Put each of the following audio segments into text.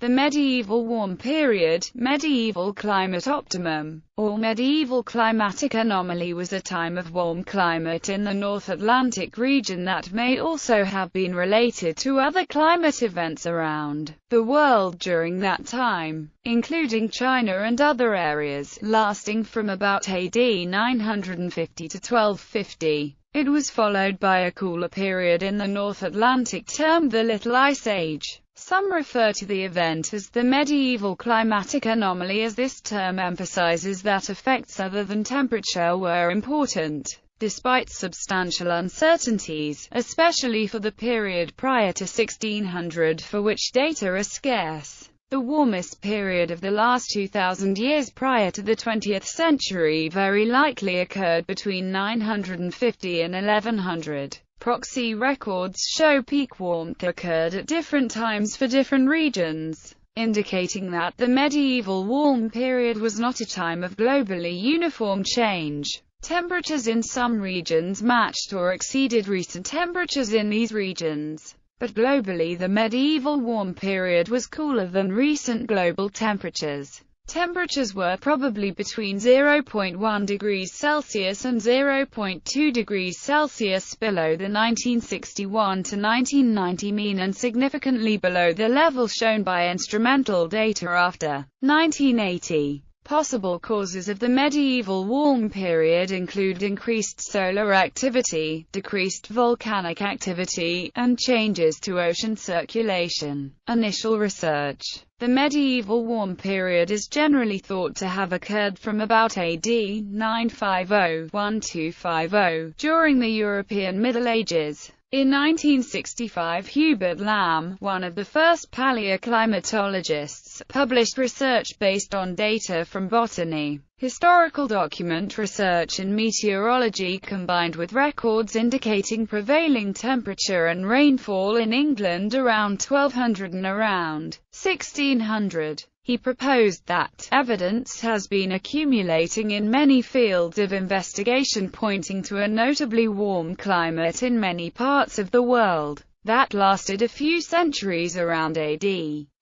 The medieval warm period, medieval climate optimum, or medieval climatic anomaly was a time of warm climate in the North Atlantic region that may also have been related to other climate events around the world during that time, including China and other areas, lasting from about AD 950 to 1250. It was followed by a cooler period in the North Atlantic termed the Little Ice Age. Some refer to the event as the medieval climatic anomaly, as this term emphasizes that effects other than temperature were important, despite substantial uncertainties, especially for the period prior to 1600, for which data are scarce. The warmest period of the last 2,000 years prior to the 20th century very likely occurred between 950 and 1100. Proxy records show peak warmth occurred at different times for different regions, indicating that the medieval warm period was not a time of globally uniform change. Temperatures in some regions matched or exceeded recent temperatures in these regions, but globally the medieval warm period was cooler than recent global temperatures. Temperatures were probably between 0.1 degrees Celsius and 0.2 degrees Celsius below the 1961 to 1990 mean and significantly below the level shown by instrumental data after 1980. Possible causes of the medieval warm period include increased solar activity, decreased volcanic activity, and changes to ocean circulation. Initial research. The medieval warm period is generally thought to have occurred from about AD 950–1250, during the European Middle Ages. In 1965, Hubert Lamb, one of the first paleoclimatologists, published research based on data from botany, historical document research and meteorology combined with records indicating prevailing temperature and rainfall in England around 1200 and around 1600. He proposed that evidence has been accumulating in many fields of investigation pointing to a notably warm climate in many parts of the world that lasted a few centuries around AD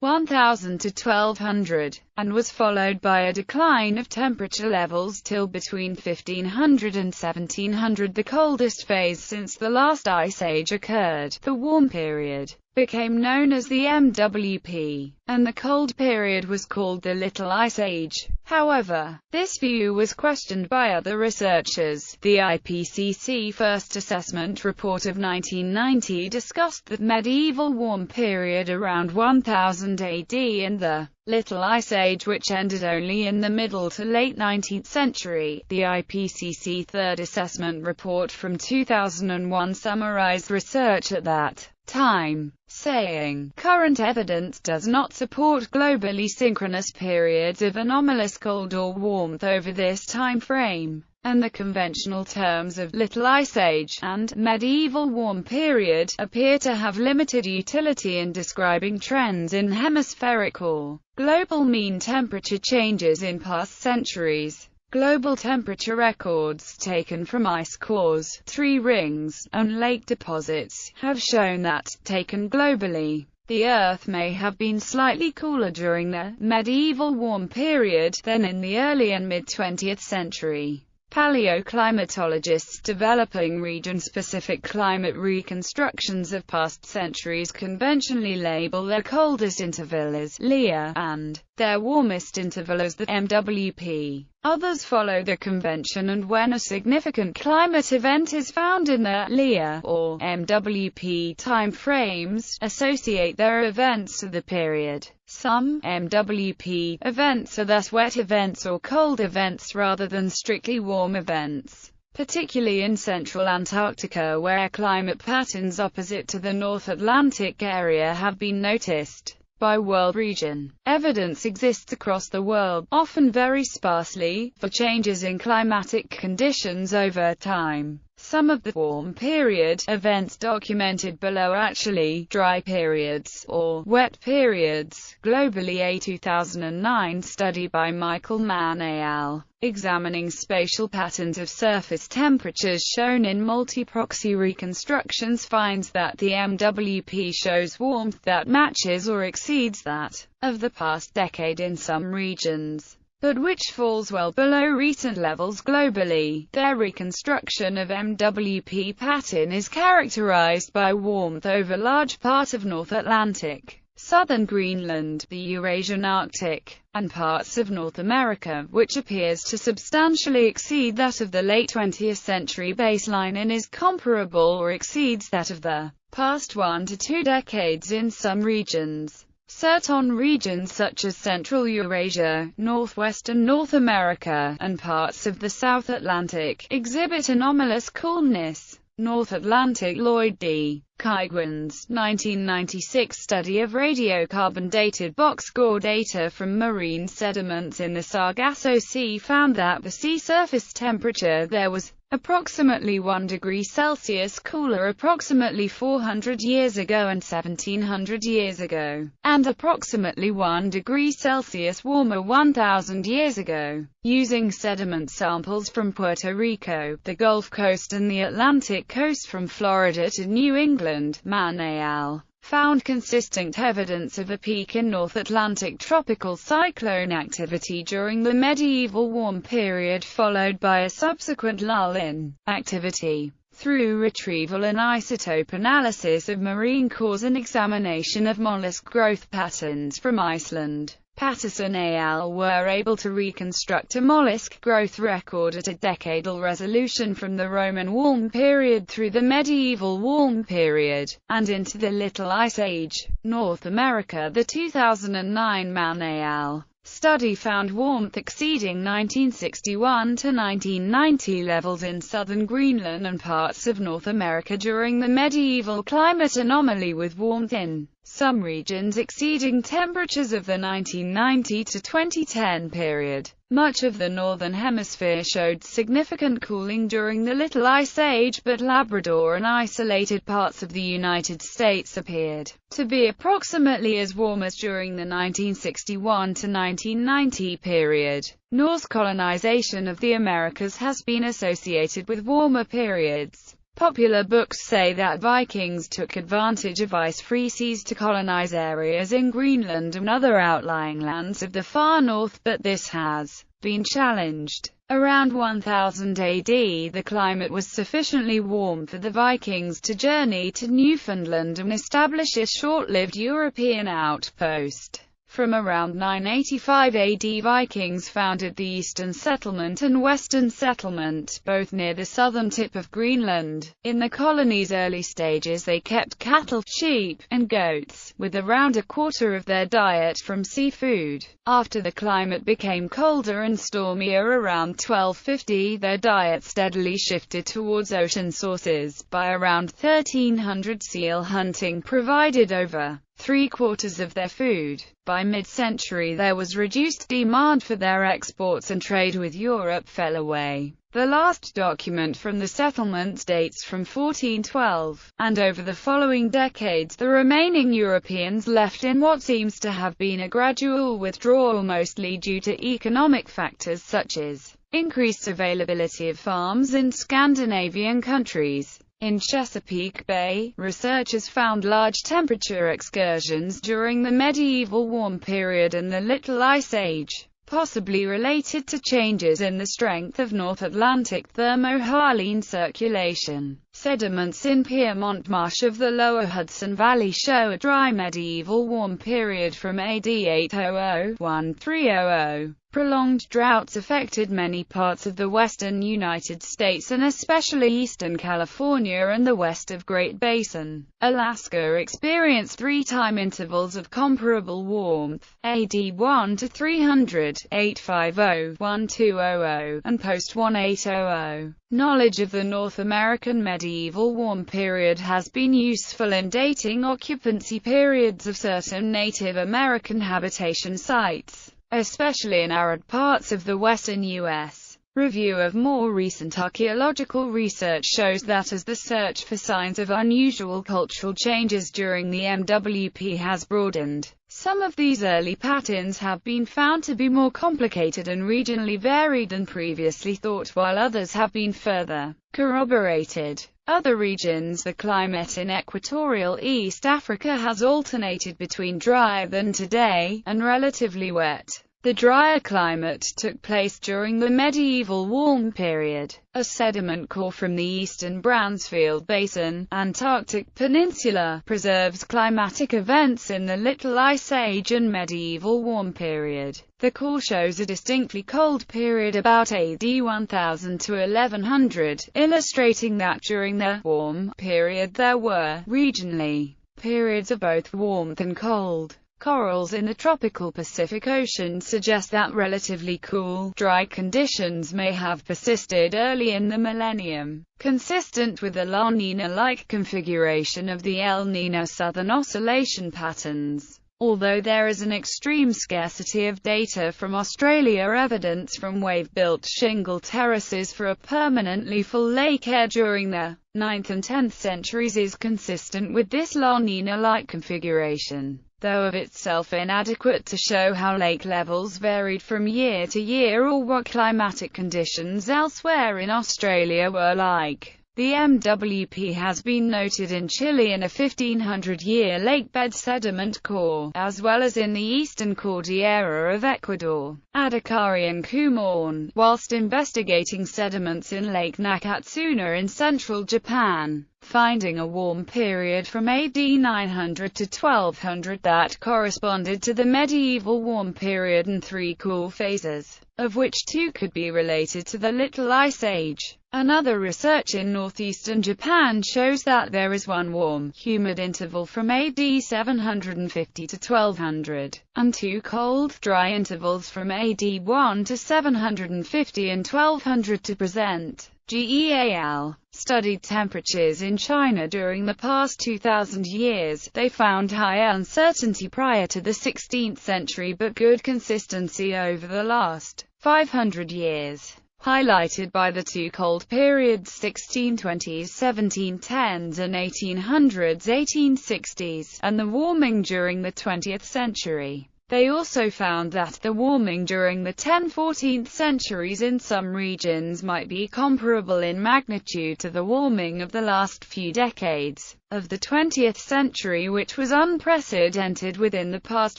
1000 to 1200, and was followed by a decline of temperature levels till between 1500 and 1700. The coldest phase since the last ice age occurred, the warm period, became known as the MWP, and the cold period was called the Little Ice Age. However, this view was questioned by other researchers. The IPCC First Assessment Report of 1990 discussed the medieval warm period around 1000 AD and the Little Ice Age, which ended only in the middle to late 19th century. The IPCC Third Assessment Report from 2001 summarized research at that time, saying, "Current evidence does not support globally synchronous periods of anomalous cold or warmth over this time frame, and the conventional terms of Little Ice Age and medieval warm period appear to have limited utility in describing trends in hemispheric or global mean temperature changes in past centuries." Global temperature records taken from ice cores, tree rings, and lake deposits have shown that, taken globally, the Earth may have been slightly cooler during the medieval warm period than in the early and mid-20th century. Paleoclimatologists developing region-specific climate reconstructions of past centuries conventionally label their coldest interval as Lea and their warmest interval as the MWP. Others follow the convention, and when a significant climate event is found in the Lea or MWP time frames, associate their events to the period. Some MWP events are thus wet events or cold events rather than strictly warm events, particularly in central Antarctica, where climate patterns opposite to the North Atlantic area have been noticed. By world region, evidence exists across the world, often very sparsely, for changes in climatic conditions over time. Some of the warm period events documented below are actually dry periods, or wet periods. Globally, a 2009 study by Michael Mann et al., examining spatial patterns of surface temperatures shown in multi-proxy reconstructions, finds that the MWP shows warmth that matches or exceeds that of the past decade in some regions, but which falls well below recent levels globally. Their reconstruction of MWP pattern is characterized by warmth over large part of North Atlantic, southern Greenland, the Eurasian Arctic, and parts of North America, which appears to substantially exceed that of the late 20th century baseline and is comparable or exceeds that of the past 1 to 2 decades in some regions. Certain regions such as Central Eurasia, northwestern North America, and parts of the South Atlantic exhibit anomalous coolness. North Atlantic. Lloyd D. Kygwen's 1996 study of radiocarbon-dated box score data from marine sediments in the Sargasso Sea found that the sea surface temperature there was approximately 1 degree Celsius cooler approximately 400 years ago and 1700 years ago, and approximately 1 degree Celsius warmer 1000 years ago. Using sediment samples from Puerto Rico, the Gulf Coast and the Atlantic coast from Florida to New England, Mann et al. Found consistent evidence of a peak in North Atlantic tropical cyclone activity during the medieval warm period, followed by a subsequent lull in activity. Through retrieval and isotope analysis of marine cores and examination of mollusk growth patterns from Iceland, Patterson et al. Were able to reconstruct a mollusk growth record at a decadal resolution from the Roman warm period through the medieval warm period, and into the Little Ice Age. North America. The 2009 Mann et al. Study found warmth exceeding 1961 to 1990 levels in southern Greenland and parts of North America during the medieval climate anomaly, with warmth in some regions exceeding temperatures of the 1990 to 2010 period. Much of the northern hemisphere showed significant cooling during the Little Ice Age, but Labrador and isolated parts of the United States appeared to be approximately as warm as during the 1961 to 1990 period. Norse colonization of the Americas has been associated with warmer periods. Popular books say that Vikings took advantage of ice-free seas to colonize areas in Greenland and other outlying lands of the far north, but this has been challenged. Around 1000 AD, the climate was sufficiently warm for the Vikings to journey to Newfoundland and establish a short-lived European outpost. From around 985 AD, Vikings founded the Eastern Settlement and Western Settlement, both near the southern tip of Greenland. In the colony's early stages they kept cattle, sheep, and goats, with around a quarter of their diet from seafood. After the climate became colder and stormier around 1250, their diet steadily shifted towards ocean sources. By around 1300, seal hunting provided over 3/4 of their food. By mid-century there was reduced demand for their exports and trade with Europe fell away. The last document from the settlements dates from 1412, and over the following decades the remaining Europeans left in what seems to have been a gradual withdrawal, mostly due to economic factors such as increased availability of farms in Scandinavian countries. In Chesapeake Bay, researchers found large temperature excursions during the medieval warm period and the Little Ice Age, possibly related to changes in the strength of North Atlantic thermohaline circulation. Sediments in Piedmont Marsh of the lower Hudson Valley show a dry medieval warm period from AD 800–1300. Prolonged droughts affected many parts of the western United States and especially eastern California and the west of Great Basin. Alaska experienced 3-time intervals of comparable warmth, AD 1 to 300, 850–1200, and post-1800. Knowledge of the North American medieval warm period has been useful in dating occupancy periods of certain Native American habitation sites, especially in arid parts of the western U.S. Review of more recent archaeological research shows that as the search for signs of unusual cultural changes during the MWP has broadened, some of these early patterns have been found to be more complicated and regionally varied than previously thought, while others have been further corroborated. Other regions. The climate in equatorial East Africa has alternated between drier than today, and relatively wet. The drier climate took place during the medieval warm period. A sediment core from the eastern Bransfield Basin, Antarctic Peninsula, preserves climatic events in the Little Ice Age and medieval warm period. The core shows a distinctly cold period about AD 1000 to 1100, illustrating that during the warm period there were, regionally, periods of both warmth and cold. Corals in the tropical Pacific Ocean suggest that relatively cool, dry conditions may have persisted early in the millennium, consistent with the La Nina-like configuration of the El Niño Southern Oscillation patterns. Although there is an extreme scarcity of data from Australia, evidence from wave-built shingle terraces for a permanently full lake air during the 9th and 10th centuries is consistent with this La Nina-like configuration, though of itself inadequate to show how lake levels varied from year to year or what climatic conditions elsewhere in Australia were like. The MWP has been noted in Chile in a 1500-year lakebed sediment core, as well as in the eastern Cordillera of Ecuador, Adhikari and Kumorn, whilst investigating sediments in Lake Nakatsuna in central Japan, finding a warm period from AD 900 to 1200 that corresponded to the medieval warm period and 3 cool phases, of which 2 could be related to the Little Ice Age. Another research in northeastern Japan shows that there is one warm, humid interval from AD 750 to 1200, and 2 cold, dry intervals from AD 1 to 750 and 1200 to present. GEAL studied temperatures in China during the past 2,000 years. They found high uncertainty prior to the 16th century but good consistency over the last 500 years, highlighted by the 2 cold periods 1620s 1710s and 1800s 1860s, and the warming during the 20th century. They also found that the warming during the 10th–14th centuries in some regions might be comparable in magnitude to the warming of the last few decades of the 20th century, which was unprecedented within the past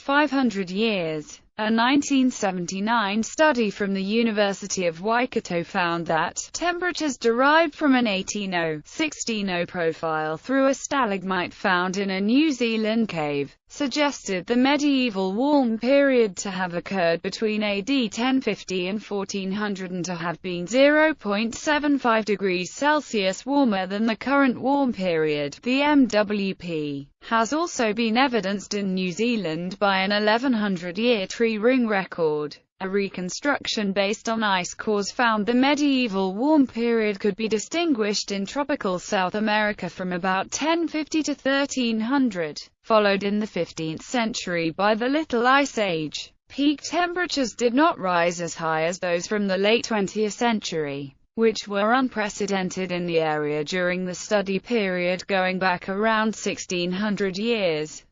500 years. A 1979 study from the University of Waikato found that temperatures derived from an 18O–16O profile through a stalagmite found in a New Zealand cave suggested the medieval warm period to have occurred between AD 1050 and 1400 and to have been 0.75 degrees Celsius warmer than the current warm period. The MWP has also been evidenced in New Zealand by an 1100-year tree ring record. A reconstruction based on ice cores found the medieval warm period could be distinguished in tropical South America from about 1050 to 1300, followed in the 15th century by the Little Ice Age. Peak temperatures did not rise as high as those from the late 20th century, which were unprecedented in the area during the study period going back around 1600 years.